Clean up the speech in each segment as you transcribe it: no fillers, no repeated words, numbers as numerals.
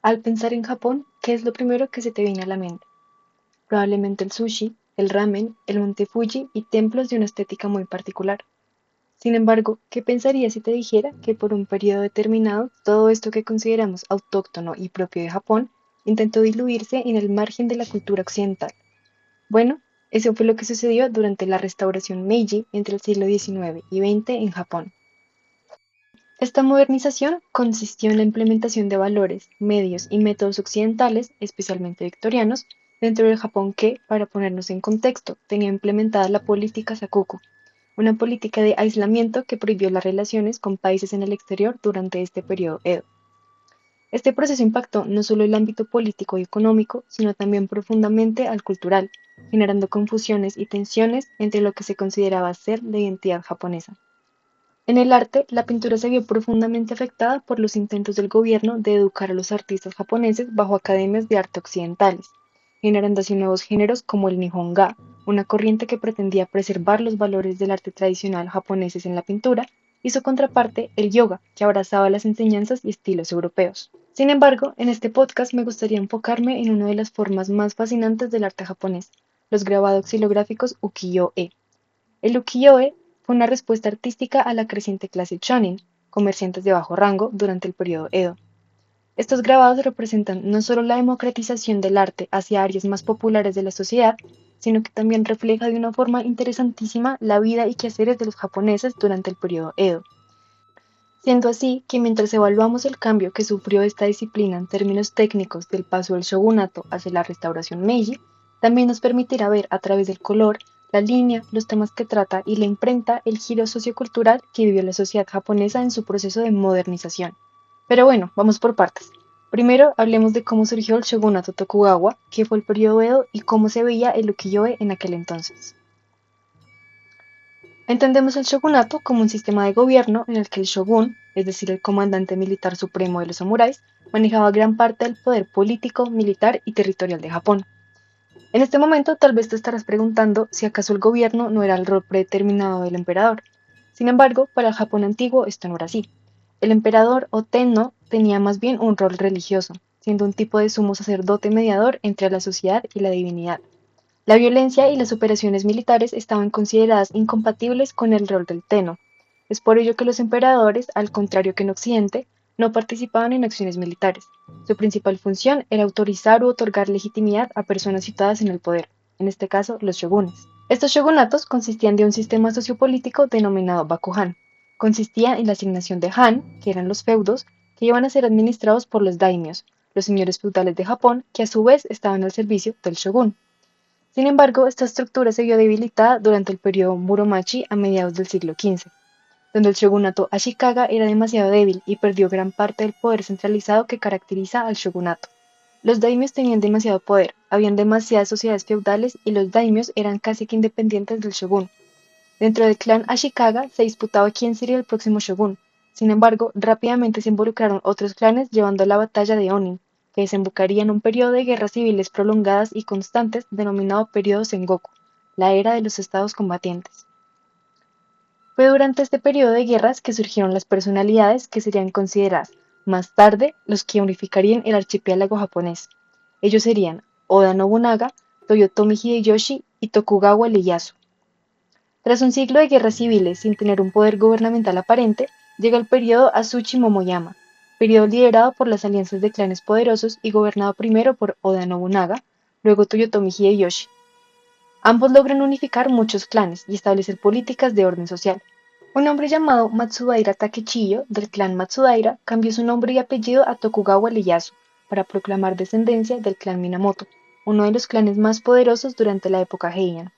Al pensar en Japón, ¿qué es lo primero que se te viene a la mente? Probablemente el sushi, el ramen, el monte Fuji y templos de una estética muy particular. Sin embargo, ¿qué pensarías si te dijera que por un periodo determinado todo esto que consideramos autóctono y propio de Japón intentó diluirse en el margen de la cultura occidental? Bueno, eso fue lo que sucedió durante la restauración Meiji entre el siglo XIX y XX en Japón. Esta modernización consistió en la implementación de valores, medios y métodos occidentales, especialmente victorianos, dentro del Japón que, para ponernos en contexto, tenía implementada la política Sakuku, una política de aislamiento que prohibió las relaciones con países en el exterior durante este periodo Edo. Este proceso impactó no solo el ámbito político y económico, sino también profundamente al cultural, generando confusiones y tensiones entre lo que se consideraba ser la identidad japonesa. En el arte, la pintura se vio profundamente afectada por los intentos del gobierno de educar a los artistas japoneses bajo academias de arte occidentales, generando así nuevos géneros como el Nihonga, una corriente que pretendía preservar los valores del arte tradicional japoneses en la pintura, y su contraparte, el yoga, que abrazaba las enseñanzas y estilos europeos. Sin embargo, en este podcast me gustaría enfocarme en una de las formas más fascinantes del arte japonés, los grabados xilográficos ukiyo-e. El ukiyo-e fue una respuesta artística a la creciente clase shonin, comerciantes de bajo rango, durante el periodo Edo. Estos grabados representan no solo la democratización del arte hacia áreas más populares de la sociedad, sino que también refleja de una forma interesantísima la vida y quehaceres de los japoneses durante el periodo Edo. Siendo así que mientras evaluamos el cambio que sufrió esta disciplina en términos técnicos del paso del shogunato hacia la restauración Meiji, también nos permitirá ver a través del color, la línea, los temas que trata y la imprenta el giro sociocultural que vivió la sociedad japonesa en su proceso de modernización. Pero bueno, vamos por partes. Primero hablemos de cómo surgió el shogunato Tokugawa, qué fue el periodo Edo y cómo se veía el ukiyo-e en aquel entonces. Entendemos el shogunato como un sistema de gobierno en el que el shogun, es decir, el comandante militar supremo de los samuráis, manejaba gran parte del poder político, militar y territorial de Japón. En este momento tal vez te estarás preguntando si acaso el gobierno no era el rol predeterminado del emperador. Sin embargo, para el Japón antiguo esto no era así. El emperador o tenno tenía más bien un rol religioso, siendo un tipo de sumo sacerdote mediador entre la sociedad y la divinidad. La violencia y las operaciones militares estaban consideradas incompatibles con el rol del tenno. Es por ello que los emperadores, al contrario que en Occidente, no participaban en acciones militares. Su principal función era autorizar u otorgar legitimidad a personas situadas en el poder, en este caso los shogunes. Estos shogunatos consistían de un sistema sociopolítico denominado bakuhan. Consistía en la asignación de han, que eran los feudos, que iban a ser administrados por los daimios, los señores feudales de Japón, que a su vez estaban al servicio del shogun. Sin embargo, esta estructura se vio debilitada durante el periodo Muromachi a mediados del siglo XV, donde el shogunato Ashikaga era demasiado débil y perdió gran parte del poder centralizado que caracteriza al shogunato. Los daimios tenían demasiado poder, habían demasiadas sociedades feudales y los daimios eran casi que independientes del shogun. Dentro del clan Ashikaga se disputaba quién sería el próximo shogun. Sin embargo, rápidamente se involucraron otros clanes llevando a la batalla de Onin, que desembocaría en un periodo de guerras civiles prolongadas y constantes denominado periodo Sengoku, la era de los estados combatientes. Fue durante este periodo de guerras que surgieron las personalidades que serían consideradas más tarde los que unificarían el archipiélago japonés. Ellos serían Oda Nobunaga, Toyotomi Hideyoshi y Tokugawa Ieyasu. Tras un siglo de guerras civiles sin tener un poder gubernamental aparente, llega el periodo Asuchi Momoyama, periodo liderado por las alianzas de clanes poderosos y gobernado primero por Oda Nobunaga, luego Toyotomi Hideyoshi. Ambos logran unificar muchos clanes y establecer políticas de orden social. Un hombre llamado Matsudaira Takechiyo, del clan Matsudaira, cambió su nombre y apellido a Tokugawa Ieyasu para proclamar descendencia del clan Minamoto, uno de los clanes más poderosos durante la época Heian.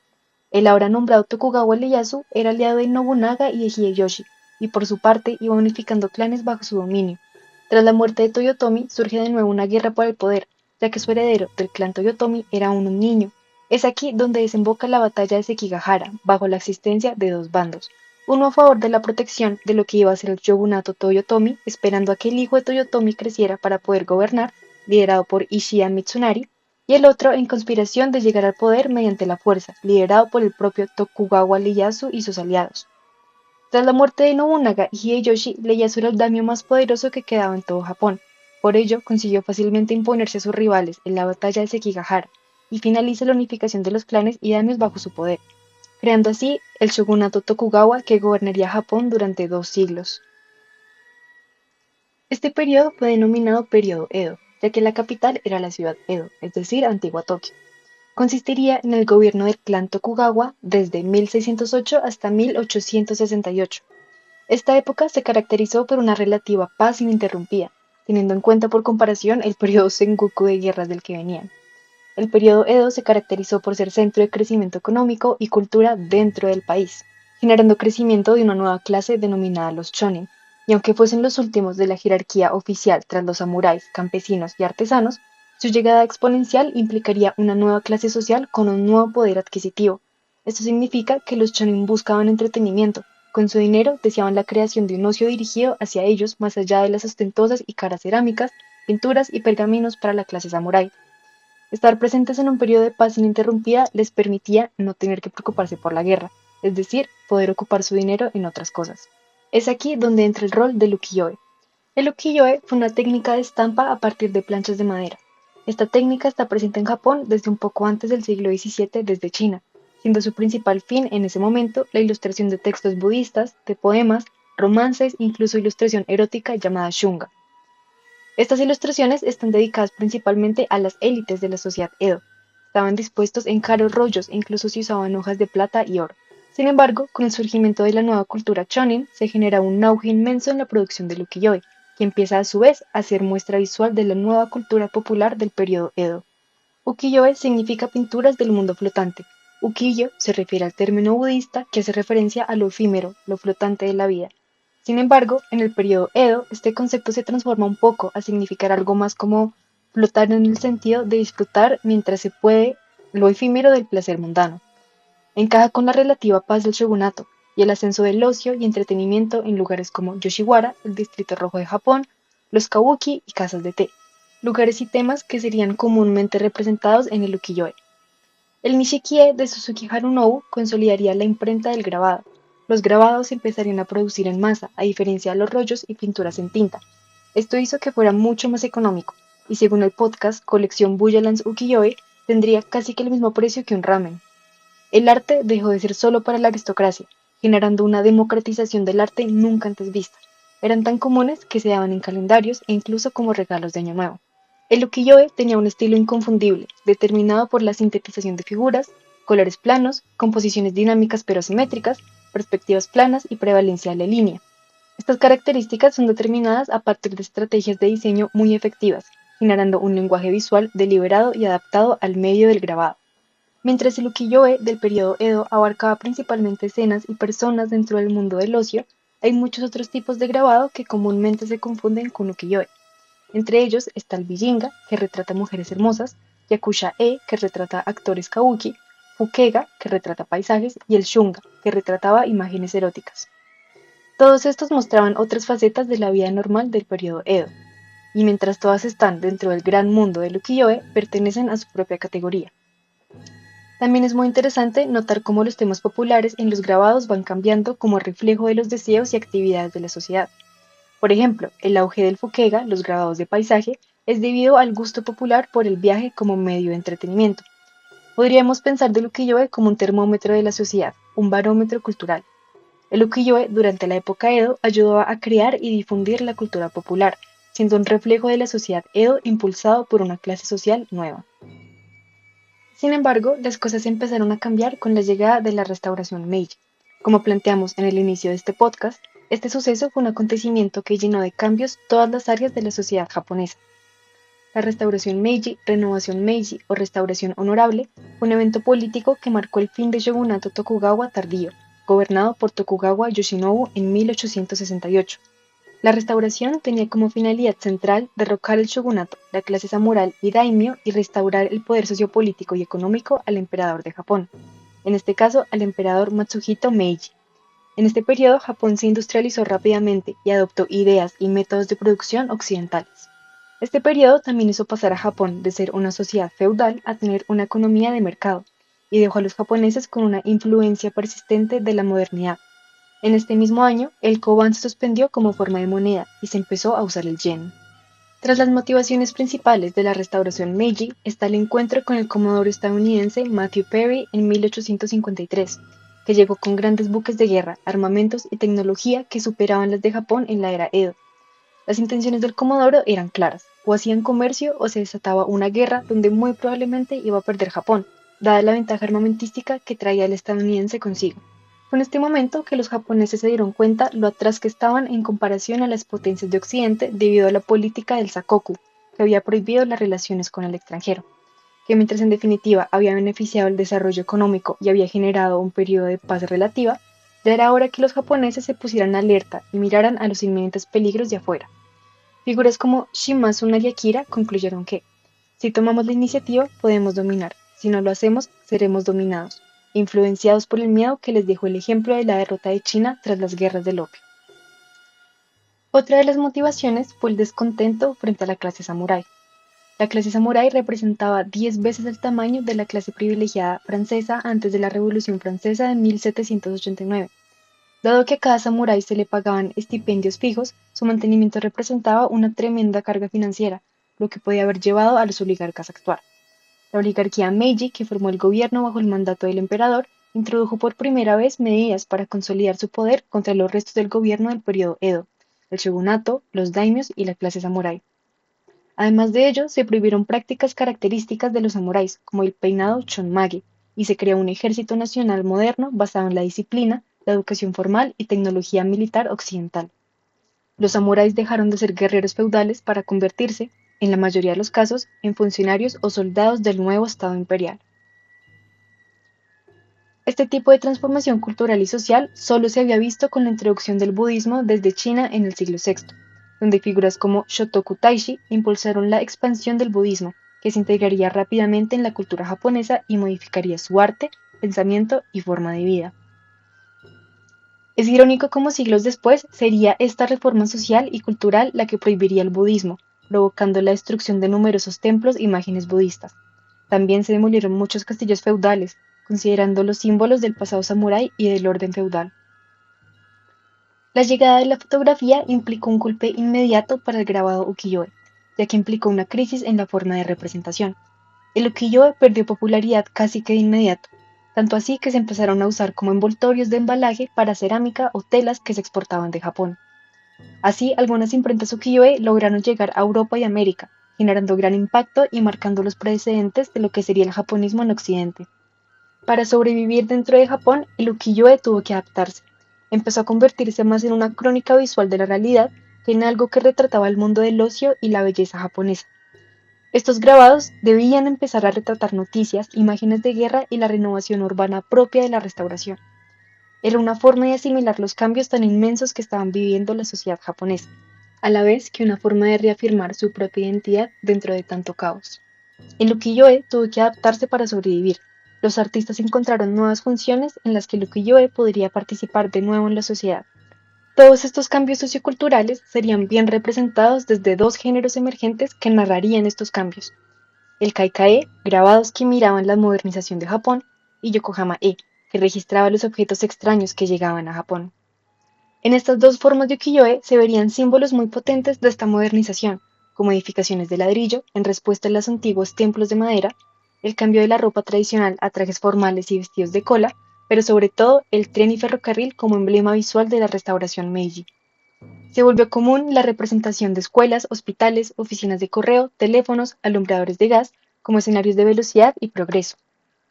El ahora nombrado Tokugawa Ieyasu era aliado de Nobunaga y de Hideyoshi, y por su parte iba unificando clanes bajo su dominio. Tras la muerte de Toyotomi surge de nuevo una guerra por el poder, ya que su heredero del clan Toyotomi era aún un niño. Es aquí donde desemboca la batalla de Sekigahara, bajo la existencia de dos bandos, uno a favor de la protección de lo que iba a ser el shogunato Toyotomi, esperando a que el hijo de Toyotomi creciera para poder gobernar, liderado por Isshin Mitsunari, y el otro en conspiración de llegar al poder mediante la fuerza, liderado por el propio Tokugawa Ieyasu y sus aliados. Tras la muerte de Nobunaga y Hideyoshi, Ieyasu era el daimyo más poderoso que quedaba en todo Japón. Por ello, consiguió fácilmente imponerse a sus rivales en la batalla de Sekigahara y finaliza la unificación de los clanes y daimios bajo su poder, creando así el shogunato Tokugawa que gobernaría Japón durante 2 siglos. Este periodo fue denominado periodo Edo, ya que la capital era la ciudad Edo, es decir, antigua Tokio. Consistiría en el gobierno del clan Tokugawa desde 1608 hasta 1868. Esta época se caracterizó por una relativa paz ininterrumpida, teniendo en cuenta por comparación el periodo Sengoku de guerras del que venían. El periodo Edo se caracterizó por ser centro de crecimiento económico y cultura dentro del país, generando crecimiento de una nueva clase denominada los shonin, y aunque fuesen los últimos de la jerarquía oficial tras los samuráis, campesinos y artesanos, su llegada exponencial implicaría una nueva clase social con un nuevo poder adquisitivo. Esto significa que los shonin buscaban entretenimiento, con su dinero deseaban la creación de un ocio dirigido hacia ellos más allá de las ostentosas y caras cerámicas, pinturas y pergaminos para la clase samurái. Estar presentes en un periodo de paz ininterrumpida les permitía no tener que preocuparse por la guerra, es decir, poder ocupar su dinero en otras cosas. Es aquí donde entra el rol del ukiyo-e. El ukiyo-e fue una técnica de estampa a partir de planchas de madera. Esta técnica está presente en Japón desde un poco antes del siglo XVII desde China, siendo su principal fin en ese momento la ilustración de textos budistas, de poemas, romances, incluso ilustración erótica llamada shunga. Estas ilustraciones están dedicadas principalmente a las élites de la sociedad Edo. Estaban dispuestos en caros rollos e incluso se usaban hojas de plata y oro. Sin embargo, con el surgimiento de la nueva cultura shonen, se genera un auge inmenso en la producción del ukiyo-e, que empieza a su vez a ser muestra visual de la nueva cultura popular del periodo Edo. Ukiyo-e significa pinturas del mundo flotante. Ukiyo se refiere al término budista que hace referencia a lo efímero, lo flotante de la vida. Sin embargo, en el periodo Edo, este concepto se transforma un poco a significar algo más como flotar en el sentido de disfrutar mientras se puede lo efímero del placer mundano. Encaja con la relativa paz del shogunato y el ascenso del ocio y entretenimiento en lugares como Yoshiwara, el distrito rojo de Japón, los kabuki y casas de té, lugares y temas que serían comúnmente representados en el ukiyo-e. El Nishikie de Suzuki Harunobu consolidaría la imprenta del grabado. Los grabados se empezarían a producir en masa, a diferencia de los rollos y pinturas en tinta. Esto hizo que fuera mucho más económico, y según el podcast Colección Bullelands Ukiyo-e, tendría casi que el mismo precio que un ramen. El arte dejó de ser solo para la aristocracia, generando una democratización del arte nunca antes vista. Eran tan comunes que se daban en calendarios e incluso como regalos de Año Nuevo. El ukiyo-e tenía un estilo inconfundible, determinado por la sintetización de figuras, colores planos, composiciones dinámicas pero simétricas, perspectivas planas y prevalencia de la línea. Estas características son determinadas a partir de estrategias de diseño muy efectivas, generando un lenguaje visual deliberado y adaptado al medio del grabado. Mientras el ukiyo-e del periodo Edo abarcaba principalmente escenas y personas dentro del mundo del ocio, hay muchos otros tipos de grabado que comúnmente se confunden con ukiyo-e. Entre ellos está el bijinga, que retrata mujeres hermosas, yakusha-e, que retrata actores kabuki, fukega, que retrata paisajes, y el shunga, que retrataba imágenes eróticas. Todos estos mostraban otras facetas de la vida normal del periodo Edo, y mientras todas están dentro del gran mundo del ukiyo-e, pertenecen a su propia categoría. También es muy interesante notar cómo los temas populares en los grabados van cambiando como reflejo de los deseos y actividades de la sociedad. Por ejemplo, el auge del fukega, los grabados de paisaje, es debido al gusto popular por el viaje como medio de entretenimiento. Podríamos pensar del ukiyo-e como un termómetro de la sociedad, un barómetro cultural. El ukiyo-e durante la época Edo ayudó a crear y difundir la cultura popular, siendo un reflejo de la sociedad Edo impulsado por una clase social nueva. Sin embargo, las cosas empezaron a cambiar con la llegada de la restauración Meiji. Como planteamos en el inicio de este podcast, este suceso fue un acontecimiento que llenó de cambios todas las áreas de la sociedad japonesa. La restauración Meiji, renovación Meiji o restauración honorable fue un evento político que marcó el fin del shogunato Tokugawa tardío, gobernado por Tokugawa Yoshinobu en 1868. La restauración tenía como finalidad central derrocar el shogunato, la clase samurai y daimyo y restaurar el poder sociopolítico y económico al emperador de Japón, en este caso al emperador Matsuhito Meiji. En este periodo Japón se industrializó rápidamente y adoptó ideas y métodos de producción occidentales. Este periodo también hizo pasar a Japón de ser una sociedad feudal a tener una economía de mercado, y dejó a los japoneses con una influencia persistente de la modernidad. En este mismo año, el koban se suspendió como forma de moneda y se empezó a usar el yen. Tras las motivaciones principales de la restauración Meiji está el encuentro con el comodoro estadounidense Matthew Perry en 1853, que llegó con grandes buques de guerra, armamentos y tecnología que superaban las de Japón en la era Edo. Las intenciones del comodoro eran claras: o hacían comercio o se desataba una guerra donde muy probablemente iba a perder Japón, dada la ventaja armamentística que traía el estadounidense consigo. Fue en este momento que los japoneses se dieron cuenta lo atrás que estaban en comparación a las potencias de Occidente debido a la política del Sakoku, que había prohibido las relaciones con el extranjero, que mientras en definitiva había beneficiado el desarrollo económico y había generado un periodo de paz relativa, ya era hora que los japoneses se pusieran alerta y miraran a los inminentes peligros de afuera. Figuras como Shimazu Nariakira concluyeron que, si tomamos la iniciativa, podemos dominar; si no lo hacemos, seremos dominados, influenciados por el miedo que les dejó el ejemplo de la derrota de China tras las guerras del opio. Otra de las motivaciones fue el descontento frente a la clase samurái. La clase samurái representaba 10 veces el tamaño de la clase privilegiada francesa antes de la Revolución Francesa de 1789. Dado que a cada samurái se le pagaban estipendios fijos, su mantenimiento representaba una tremenda carga financiera, lo que podía haber llevado a los oligarcas a actuar. La oligarquía Meiji, que formó el gobierno bajo el mandato del emperador, introdujo por primera vez medidas para consolidar su poder contra los restos del gobierno del periodo Edo, el shogunato, los daimios y la clase samurái. Además de ello, se prohibieron prácticas características de los samuráis, como el peinado chonmage, y se creó un ejército nacional moderno basado en la disciplina, la educación formal y tecnología militar occidental. Los samuráis dejaron de ser guerreros feudales para convertirse, en la mayoría de los casos, en funcionarios o soldados del nuevo Estado imperial. Este tipo de transformación cultural y social solo se había visto con la introducción del budismo desde China en el siglo VI, donde figuras como Shotoku Taishi impulsaron la expansión del budismo, que se integraría rápidamente en la cultura japonesa y modificaría su arte, pensamiento y forma de vida. Es irónico cómo siglos después sería esta reforma social y cultural la que prohibiría el budismo, provocando la destrucción de numerosos templos e imágenes budistas. También se demolieron muchos castillos feudales, considerando los símbolos del pasado samurái y del orden feudal. La llegada de la fotografía implicó un golpe inmediato para el grabado ukiyo-e, ya que implicó una crisis en la forma de representación. El ukiyo-e perdió popularidad casi que de inmediato, tanto así que se empezaron a usar como envoltorios de embalaje para cerámica o telas que se exportaban de Japón. Así, algunas imprentas ukiyo-e lograron llegar a Europa y América, generando gran impacto y marcando los precedentes de lo que sería el japonismo en Occidente. Para sobrevivir dentro de Japón, el ukiyo-e tuvo que adaptarse. Empezó a convertirse más en una crónica visual de la realidad que en algo que retrataba el mundo del ocio y la belleza japonesa. Estos grabados debían empezar a retratar noticias, imágenes de guerra y la renovación urbana propia de la restauración. Era una forma de asimilar los cambios tan inmensos que estaban viviendo la sociedad japonesa, a la vez que una forma de reafirmar su propia identidad dentro de tanto caos. El ukiyo-e tuvo que adaptarse para sobrevivir. Los artistas encontraron nuevas funciones en las que el ukiyo-e podría participar de nuevo en la sociedad. Todos estos cambios socioculturales serían bien representados desde dos géneros emergentes que narrarían estos cambios: el Kaikae, grabados que miraban la modernización de Japón, y Yokohama-e, que registraba los objetos extraños que llegaban a Japón. En estas dos formas de ukiyo-e se verían símbolos muy potentes de esta modernización, como edificaciones de ladrillo en respuesta a los antiguos templos de madera, el cambio de la ropa tradicional a trajes formales y vestidos de cola, pero sobre todo el tren y ferrocarril como emblema visual de la restauración Meiji. Se volvió común la representación de escuelas, hospitales, oficinas de correo, teléfonos, alumbradoras de gas como escenarios de velocidad y progreso.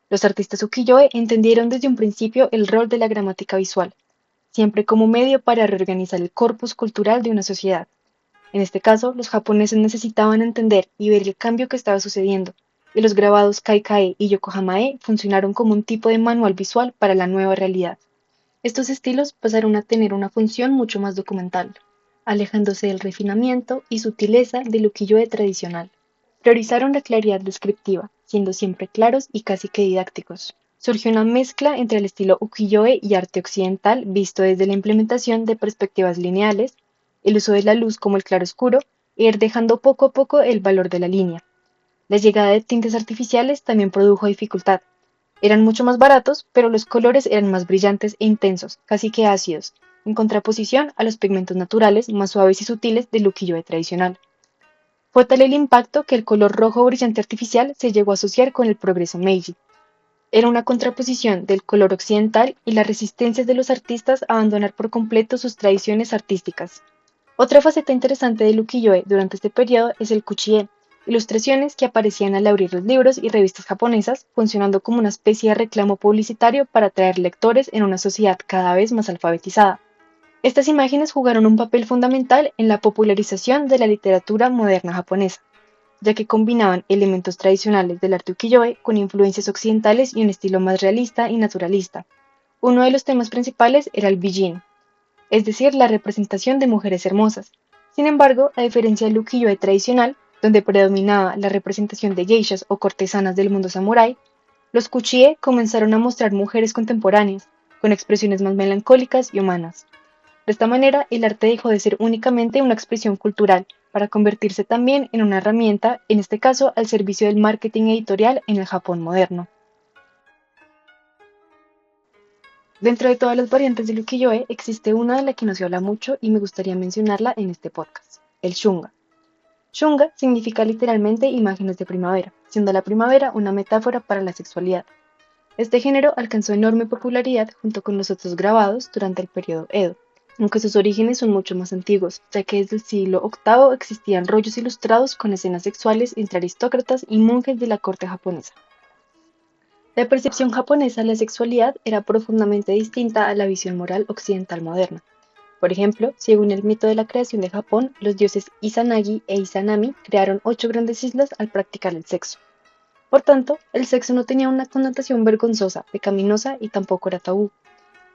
Los artistas ukiyo-e entendieron desde un principio el rol de la gramática visual, siempre como medio para reorganizar el corpus cultural de una sociedad. En este caso, los japoneses necesitaban entender y ver el cambio que estaba sucediendo, y los grabados Kaikae y Yokohama-e funcionaron como un tipo de manual visual para la nueva realidad. Estos estilos pasaron a tener una función mucho más documental, alejándose del refinamiento y sutileza del ukiyo-e tradicional. Priorizaron la claridad descriptiva, siendo siempre claros y casi que didácticos. Surgió una mezcla entre el estilo ukiyo-e y arte occidental visto desde la implementación de perspectivas lineales, el uso de la luz como el claroscuro, e ir dejando poco a poco el valor de la línea. La llegada de tintes artificiales también produjo dificultad. Eran mucho más baratos, pero los colores eran más brillantes e intensos, casi que ácidos, en contraposición a los pigmentos naturales más suaves y sutiles del ukiyo-e tradicional. Fue tal el impacto que el color rojo brillante artificial se llegó a asociar con el progreso Meiji. Era una contraposición del color occidental y las resistencias de los artistas a abandonar por completo sus tradiciones artísticas. Otra faceta interesante del ukiyo-e durante este periodo es el kuchi-e, ilustraciones que aparecían al abrir los libros y revistas japonesas, funcionando como una especie de reclamo publicitario para atraer lectores en una sociedad cada vez más alfabetizada. Estas imágenes jugaron un papel fundamental en la popularización de la literatura moderna japonesa, ya que combinaban elementos tradicionales del arte ukiyo-e con influencias occidentales y un estilo más realista y naturalista. Uno de los temas principales era el bijin, es decir, la representación de mujeres hermosas. Sin embargo, a diferencia del ukiyo-e tradicional, donde predominaba la representación de geishas o cortesanas del mundo samurái, los kuchi-e comenzaron a mostrar mujeres contemporáneas, con expresiones más melancólicas y humanas. De esta manera, el arte dejó de ser únicamente una expresión cultural para convertirse también en una herramienta, en este caso al servicio del marketing editorial en el Japón moderno. Dentro de todas las variantes del ukiyo-e existe una de la que no se habla mucho y me gustaría mencionarla en este podcast, el shunga. Shunga significa literalmente imágenes de primavera, siendo la primavera una metáfora para la sexualidad. Este género alcanzó enorme popularidad junto con los otros grabados durante el periodo Edo, aunque sus orígenes son mucho más antiguos, ya que desde el siglo VIII existían rollos ilustrados con escenas sexuales entre aristócratas y monjes de la corte japonesa. La percepción japonesa de la sexualidad era profundamente distinta a la visión moral occidental moderna. Por ejemplo, según el mito de la creación de Japón, los dioses Izanagi e Izanami crearon 8 grandes islas al practicar el sexo. Por tanto, el sexo no tenía una connotación vergonzosa, pecaminosa y tampoco era tabú.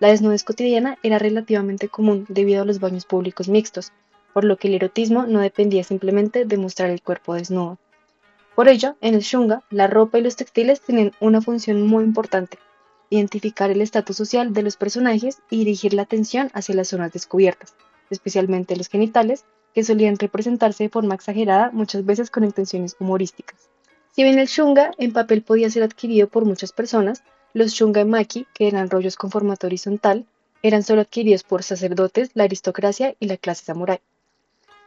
La desnudez cotidiana era relativamente común debido a los baños públicos mixtos, por lo que el erotismo no dependía simplemente de mostrar el cuerpo desnudo. Por ello, en el shunga, la ropa y los textiles tienen una función muy importante: identificar el estatus social de los personajes y dirigir la atención hacia las zonas descubiertas, especialmente los genitales, que solían representarse de forma exagerada, muchas veces con intenciones humorísticas. Si bien el shunga en papel podía ser adquirido por muchas personas, los shunga-emaki, que eran rollos con formato horizontal, eran solo adquiridos por sacerdotes, la aristocracia y la clase samurái.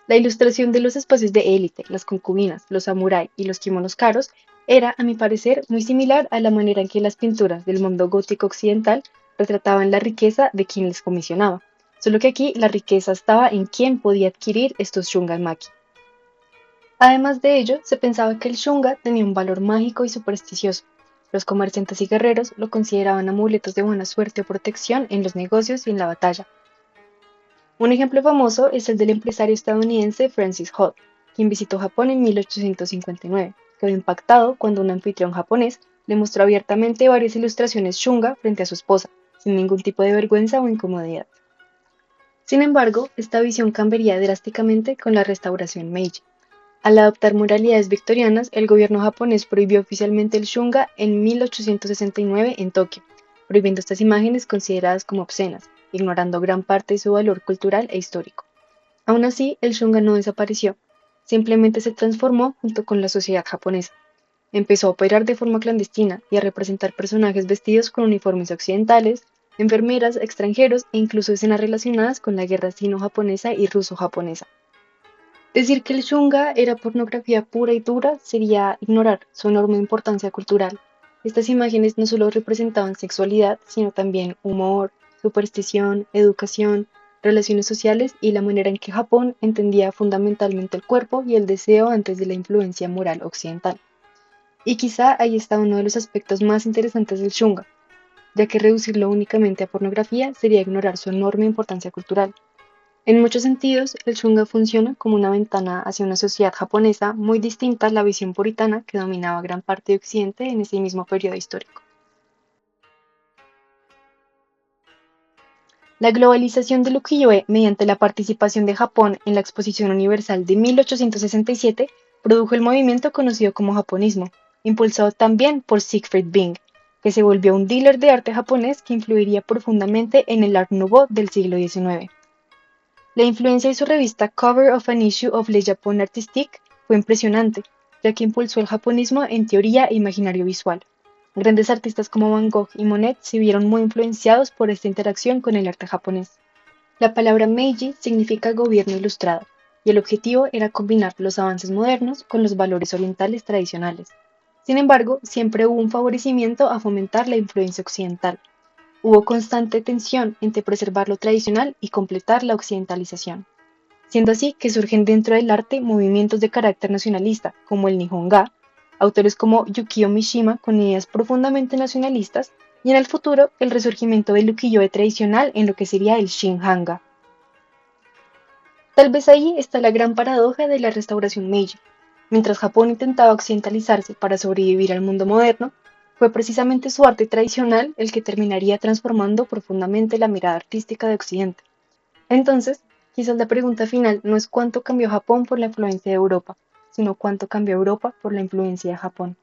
La ilustración de los espacios de élite, las concubinas, los samurái y los kimonos caros era, a mi parecer, muy similar a la manera en que las pinturas del mundo gótico occidental retrataban la riqueza de quien les comisionaba, solo que aquí la riqueza estaba en quién podía adquirir estos shunga-emaki. Además de ello, se pensaba que el shunga tenía un valor mágico y supersticioso. Los comerciantes y guerreros lo consideraban amuletos de buena suerte o protección en los negocios y en la batalla. Un ejemplo famoso es el del empresario estadounidense Francis Holt, quien visitó Japón en 1859. Quedó impactado cuando un anfitrión japonés le mostró abiertamente varias ilustraciones shunga frente a su esposa, sin ningún tipo de vergüenza o incomodidad. Sin embargo, esta visión cambiaría drásticamente con la restauración Meiji. Al adoptar moralidades victorianas, el gobierno japonés prohibió oficialmente el shunga en 1869 en Tokio, prohibiendo estas imágenes consideradas como obscenas, ignorando gran parte de su valor cultural e histórico. Aún así, el shunga no desapareció, simplemente se transformó junto con la sociedad japonesa. Empezó a operar de forma clandestina y a representar personajes vestidos con uniformes occidentales, enfermeras, extranjeros e incluso escenas relacionadas con la guerra sino-japonesa y ruso-japonesa. Decir que el shunga era pornografía pura y dura sería ignorar su enorme importancia cultural. Estas imágenes no solo representaban sexualidad, sino también humor, superstición, educación, relaciones sociales y la manera en que Japón entendía fundamentalmente el cuerpo y el deseo antes de la influencia moral occidental. Y quizá ahí está uno de los aspectos más interesantes del shunga, ya que reducirlo únicamente a pornografía sería ignorar su enorme importancia cultural. En muchos sentidos, el shunga funciona como una ventana hacia una sociedad japonesa muy distinta a la visión puritana que dominaba gran parte de Occidente en ese mismo periodo histórico. La globalización del ukiyo-e mediante la participación de Japón en la Exposición Universal de 1867 produjo el movimiento conocido como japonismo, impulsado también por Siegfried Bing, que se volvió un dealer de arte japonés que influiría profundamente en el Art Nouveau del siglo XIX. La influencia de su revista Cover of an Issue of Le Japon Artistique fue impresionante, ya que impulsó el japonismo en teoría e imaginario visual. Grandes artistas como Van Gogh y Monet se vieron muy influenciados por esta interacción con el arte japonés. La palabra Meiji significa gobierno ilustrado, y el objetivo era combinar los avances modernos con los valores orientales tradicionales. Sin embargo, siempre hubo un favorecimiento a fomentar la influencia occidental. Hubo constante tensión entre preservar lo tradicional y completar la occidentalización, siendo así que surgen dentro del arte movimientos de carácter nacionalista, como el Nihonga, autores como Yukio Mishima con ideas profundamente nacionalistas, y en el futuro el resurgimiento del ukiyo-e tradicional en lo que sería el Shinhanga. Tal vez ahí está la gran paradoja de la restauración Meiji. Mientras Japón intentaba occidentalizarse para sobrevivir al mundo moderno, fue precisamente su arte tradicional el que terminaría transformando profundamente la mirada artística de Occidente. Entonces, quizás la pregunta final no es cuánto cambió Japón por la influencia de Europa, sino cuánto cambió Europa por la influencia de Japón.